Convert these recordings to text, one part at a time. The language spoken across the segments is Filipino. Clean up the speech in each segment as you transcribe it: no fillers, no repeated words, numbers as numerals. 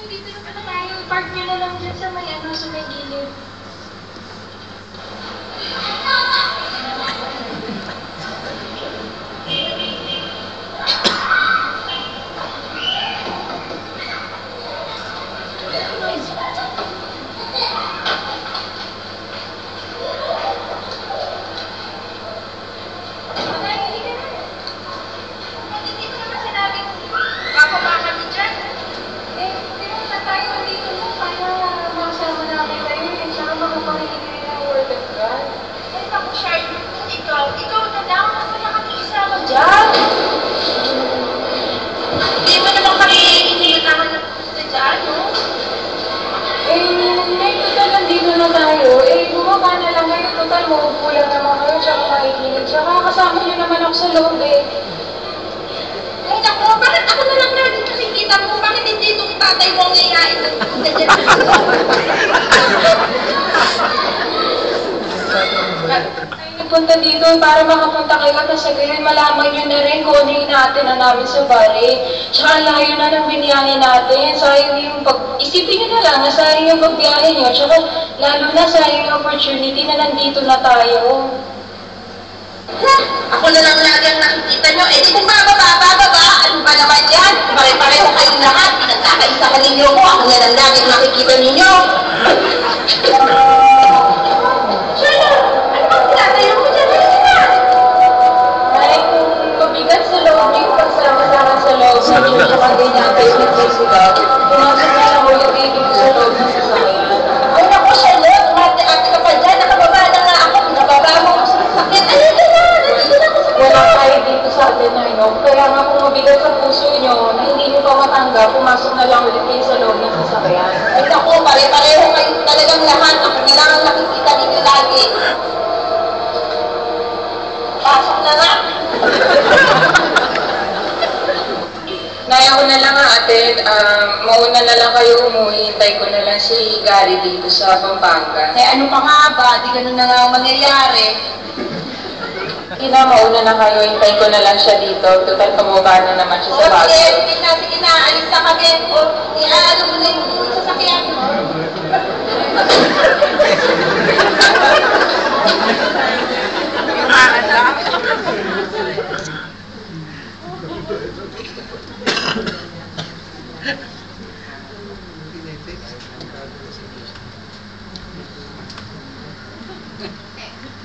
Dito na pala tayo. Park nyo na lang dyan sa may ano, sa may gilid. Ikaw na lang, nasa nakakisama dyan. Hindi mo naman kami iniintahan na pumunta dyan, no? Total nandito na tayo. Bumaba na lang kayo. Total, maupo lang naman kayo. Tsaka makikinig. Tsaka kasama niyo naman ako sa loob Ay, naku, bakit ako na lang natin nakikita mo? Bakit hindi itong tatay mo ang ngayain ng pumunta dyan? Punta dito para makapunta kayo at sa gayon malaman nyo na rin kung ano yung natin na namin sa bari. Tsaka layo na ng biniyahe natin. Sayang yung isipin nyo na lang na sayang yung pagbiyahe nyo. Tsaka lalo na sayang yung opportunity na nandito na tayo. Ako na lang lagi ang nakikita nyo. Di kung bababa. Ano ba naman yan? Pare-pareho kayong lahat. Pinagkakaisa ninyo ko. Ako na lang lagi ang nakikita ninyo. Kaya nga kung mabigat sa puso nyo na hindi nyo pa matanggap, pumasok na lang ulit kayo sa loob ng sasakyan. Ay naku, pare-pareho kayo talagang lahat. Ako na lang ang nakikita ninyo lagi. Pasok na lang. Naya ko na lang ate, mauna na lang kayo umuwi, hintay ko na lang si Gary dito sa Pampanga. Ano pa nga ba? Di ganun na nga mangyayari. Mauna na kayo, hintay ko na lang siya dito. Total, pababa na naman siya sa bago. Sige na, alis na kami. Ano mo na yung sasakyan mo?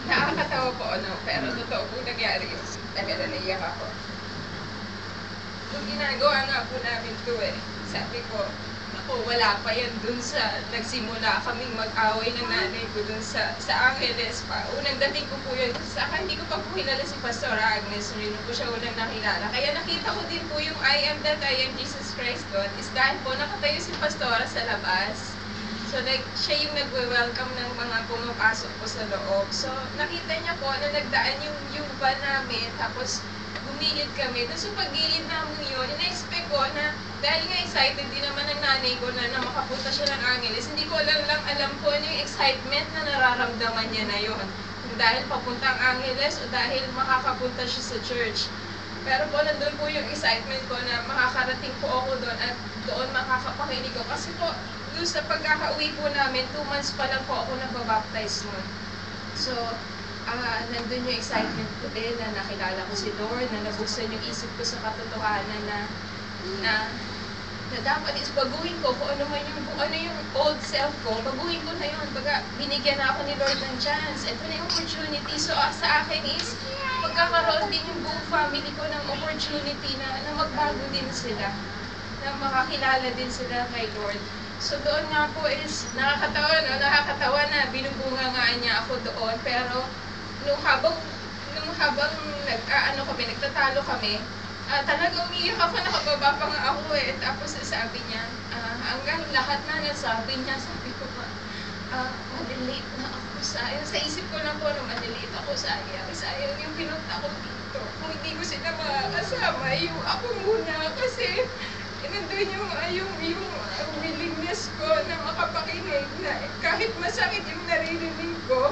Nakakatawa po, pero totoo po nangyari. Naiyak ako. Kung ginagawa nga po namin ito sabi ko, wala pa yan dun sa nagsimula kaming mag-away ng nanay ko dun sa Angeles pa. Unang dating ko po yun sa akin, hindi ko pa po kilala si Pastor Agnes, rin po siya unang nakilala. Kaya nakita ko din po yung I am that I am Jesus Christ God is dahil po nakatayo si Pastora sa labas. So, siya yung nagwe-welcome ng mga pumapasok po sa loob. So, nakita niya po na nagdaan yung van namin, tapos gumilid kami. Tapos yung paggilid namin yun, ina-expect ko na, dahil nga excited din naman ng nanay ko na makapunta siya ng Angeles, hindi ko lang alam po ano yung excitement na nararamdaman niya na yun. Dahil papunta ang Angeles o dahil makakapunta siya sa church. Pero po, nandun po yung excitement ko na makakarating po ako doon at doon makakapakinig ko. Kasi po, doon sa pagkakauwi po namin, 2 months pa lang po ako nababaptize noon. So, nandun yung excitement ko din na nakilala ko si Lord, na nabuksan yung isip ko sa katotohanan na dapat is baguhin ko kung ano yung old self ko, baguhin ko na yun. Baga, binigyan na ako ni Lord ng chance. Ito na yung opportunity. So, sa akin is, magkakaroon din yung buong family ko ng opportunity na magbago din sila, na makakilala din sila kay Lord. So doon nga po is nakakatawa na binubunga nga niya ako doon, pero nung habang nagtatalo kami, talaga umiyak ako, nakababa pa nga ako tapos sabi niya, hanggang lahat na nasabi niya, sabi ko pa, malilate na ako sa isip ko lang po na malilate ako sayang yung pinunta ko dito, kung hindi ko sila makakasama, yung ako muna, kasi nandun yung willingness ko na makapakinig na kahit masakit yung naririnig ko,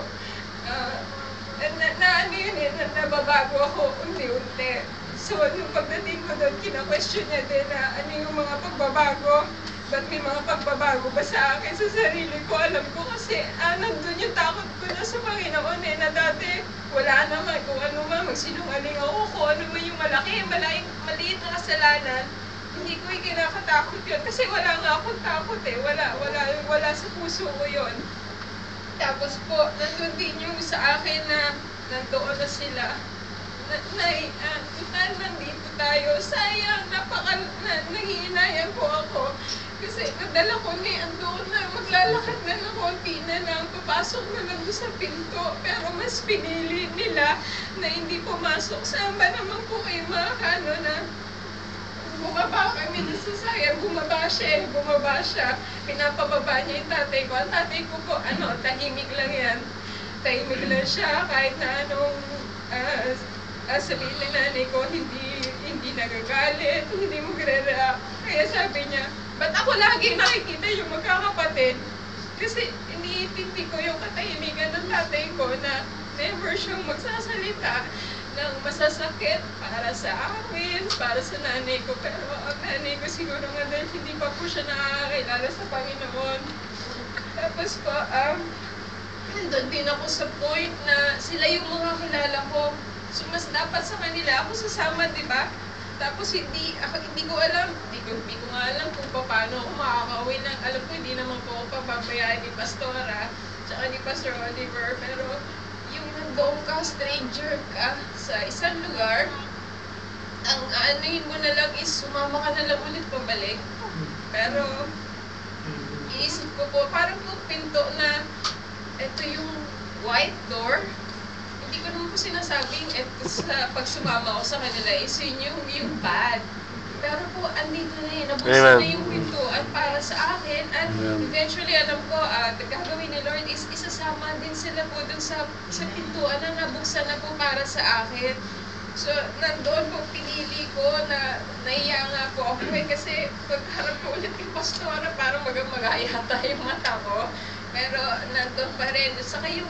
nababago ako unti-unti. So, nung pagdating ko doon, kina-question niya din na ano yung mga pagbabago ba't may mga pagbabago ba sa akin, sa sarili ko? Alam ko kasi, nandun yung takot ko na sa Panginoon na dati, wala naman, kung ano man, magsinungaling ako, kung ano man yung maliit na kasalanan, hindi ko kinakatakot yun. Kasi wala nga akong takot wala sa puso ko yun. Tapos po, nandun din yung sa akin na nandoon na sila. Nandito tayo. Sayang, nanghihinayang po ako. Kasi nadala ko andoon na, maglalakad na ng konti na lang, papasok na lang doon sa pinto. Pero mas pinili nila na hindi pumasok. Saan ba naman po kayo makakano na bumaba kami na sa sayang, bumaba siya. Pinapababa niya yung tatay ko. Ang tatay ko po, tahimik lang yan. Tahimik lang siya kahit na anong sabihin ng nanay ko, hindi nagagalit, hindi magre-react. Kaya sabi niya, ba't ako lagi nakikita yung magkakapatid? Kasi iniintindi ko yung katahimikan ng tatay ko na never siyang magsasalita ng masasakit para sa akin, para sa nanay ko. Pero ang nanay ko siguro nga dahil hindi pa po siya nakakakilala sa Panginoon. Tapos po, nandun din ako sa point na sila yung makakilala ko. So, mas dapat sa kanila ako sasama, di ba? Tapos hindi ko alam, hindi ko nga alam kung paano ako makakauwi ng, alam ko hindi naman po ako papabayaan ni Pastora, tsaka ni Pastor Oliver, pero yung nandoon ka, stranger ka sa isang lugar, ang anuhin mo na lang is sumama ka na lang ulit pabalik. Pero, iisip ko po, parang po pinto na, ito yung white door, hindi ko naman po sinasabing sa pag sumama ko sa kanila is yun yung bad. Pero po, andito na yun. Nabuksan na yung pintuan para sa akin. At eventually, alam ko, gagawin ni Lord is isasama din sila po dun sa pintuan na nabuksan na po para sa akin. So, nandoon po pinili ko na naiya nga po ako kasi pagharap ko ulit yung pastora, parang magayata yung mata ko. Pero nandun pa rin. Saka yung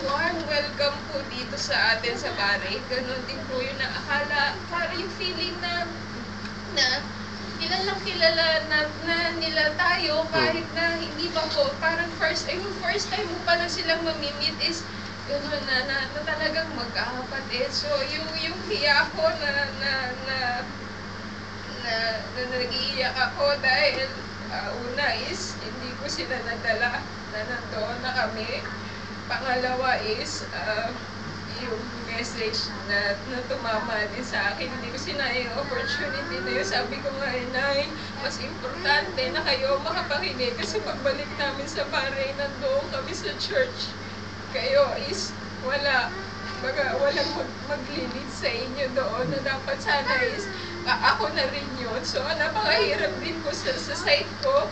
warm welcome po dito sa atin sa bahay. Ganon din po yun na akala, parang yung feeling na kilalang kilala na nila tayo kahit na hindi pa po. Parang first time mo pa lang silang mamimit is gano'n na talagang magkakapatid. So yung hiya ko na nag-iiyak ako dahil una is hindi ko sila nadala na nandoon na kami. Pangalawa is yung message na tumama din sa akin. Hindi ko sinayang opportunity na yun. Sabi ko nga, Nay, mas importante na kayo makapakinig kasi pagbalik namin sa bahay, nandoon kami sa church. Kayo is walang maglilid sa inyo doon na dapat sana is ako na rin yun. So, napakahirap din po sa side ko,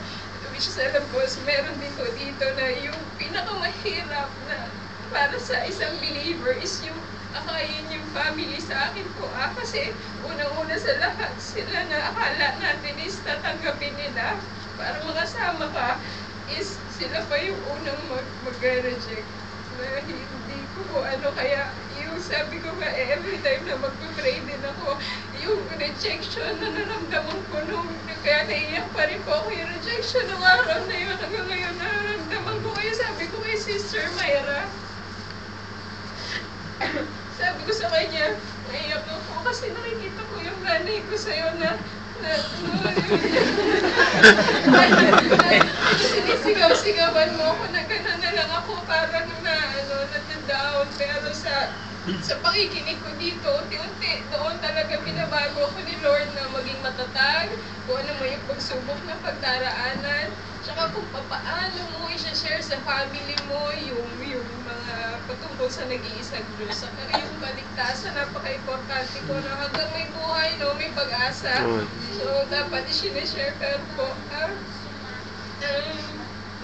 which is alam ko, meron din po dito na yung pinakamahirap na para sa isang believer is yung akayin yung family sa akin po. Kasi unang-una sa lahat, sila na akala natin is tatanggapin nila para makasama ka, is sila pa yung unang mag-reject. Na hindi ko kaya yung sabi ko nga every time na magpipray din ako, yung rejection na naramdaman ko nung kaya naiyak pa rin po ako yung rejection ng araw na yun hanggang ngayon nararamdaman ko. Kaya sabi ko kay Sister Myra, sabi ko sa kanya, naiyak ako kasi nakikita ko yung nanay ko sa'yo na sinisigaw-sigawan mo ako na gano'n na lang ako parang na-down. Pero sa pakikinig ko dito, unti-unti, doon talaga binabago ko ni Lord na maging matatag, kung ano mo yung pagsubok na pagdaraanan, tsaka kung paano mo i-share sa family mo yung mga patungkol sa nag-iisang Diyos. Saka yung kaligtasan, napaka-importante ko na hanggang may buhay, may pag-asa. So, dapat i-share pero po,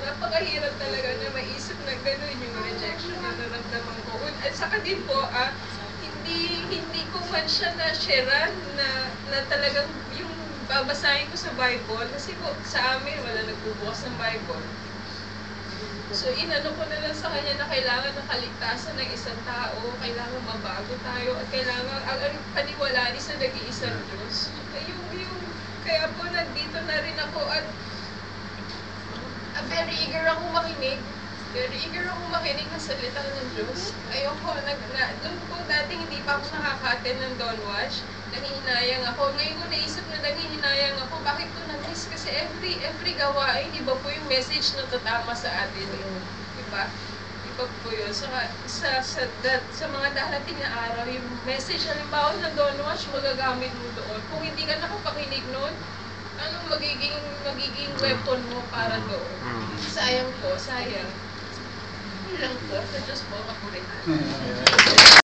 napakahirap talaga na maisip na gano'n yung rejection na naramdaman ko. At saka din po, hindi ko man siya na-sharean na talagang yung babasahin ko sa Bible. Kasi po, sa amin, wala nagbubukas ng Bible. So, inano ko na lang sa kanya na kailangan ng kaligtasan ng isang tao, kailangan mabago tayo, at kailangan ang paniwalaan sa nag-iisang Diyos. Kaya po, nandito na rin ako at very eager akong makinig. Very eager akong makinig ng salita ng Diyos. Ayoko, doon po dati hindi pa ako nakaka-attend ng Dawn Watch. Nanghihinayang ako. Ngayon ko naisip na nanghihinayang ako. Bakit ko na-miss? Kasi every gawain, iba po yung message na tatama sa atin. Diba? Iba po yun. Sa mga darating na araw, yung message, halimbawa ng Dawn Watch, magagamit mo doon. Kung hindi ka nakapakinig noon, anong magiging weapon mo para doon? Sayang po, sayang. Yun lang po. Sa Diyos po, kapurihan.